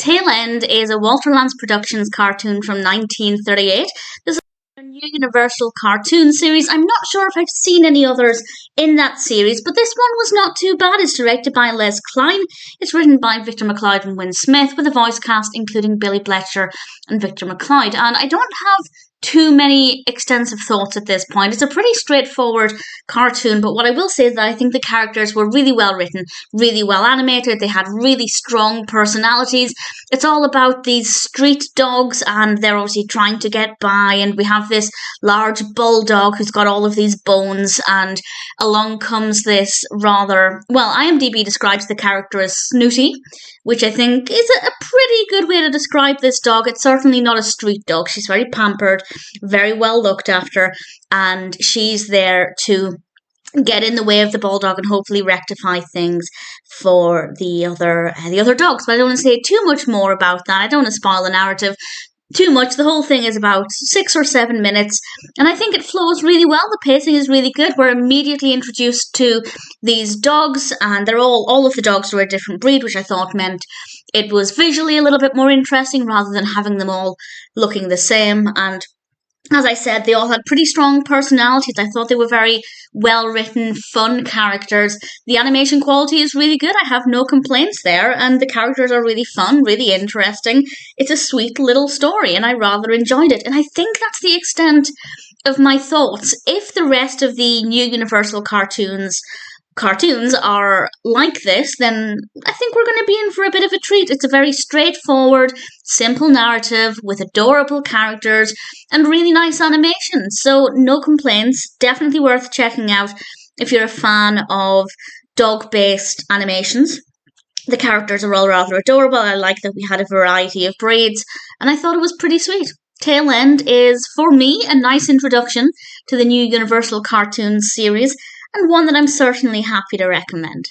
Tail End is a Walter Lantz Productions cartoon from 1938. This is a new Universal cartoon series. I'm not sure if I've seen any others in that series, but this one was not too bad. It's directed by Kline. It's written by Victor McLeod and Win Smith, with a voice cast including Billy Bletcher and Victor McLeod. And I don't have too many extensive thoughts at this point. It's a pretty straightforward cartoon, but what I will say is that I think the characters were really well written, really well animated. They had really strong personalities. It's all about these street dogs, and they're obviously trying to get by, and we have this large bulldog who's got all of these bones, and along comes this IMDb describes the character as snooty, which I think is a pretty good way to describe this dog. It's certainly not a street dog. She's very pampered, very well looked after, and she's there to get in the way of the bulldog and hopefully rectify things for the other dogs. But I don't want to say too much more about that. I don't want to spoil the narrative too much. The whole thing is about 6 or 7 minutes, and I think it flows really well. The pacing is really good. We're immediately introduced to these dogs, and they're all of the dogs are a different breed, which I thought meant it was visually a little bit more interesting rather than having them all looking the same. And as I said, they all had pretty strong personalities. I thought they were very well-written, fun characters. The animation quality is really good. I have no complaints there. And the characters are really fun, really interesting. It's a sweet little story, and I rather enjoyed it. And I think that's the extent of my thoughts. If the rest of the new Universal cartoons are like this, then I think we're going to be in for a bit of a treat. It's a very straightforward, simple narrative with adorable characters and really nice animation. So no complaints. Definitely worth checking out if you're a fan of dog-based animations. The characters are all rather adorable. I like that we had a variety of breeds, and I thought it was pretty sweet. Tail End is, for me, a nice introduction to the new Universal cartoon series, and one that I'm certainly happy to recommend.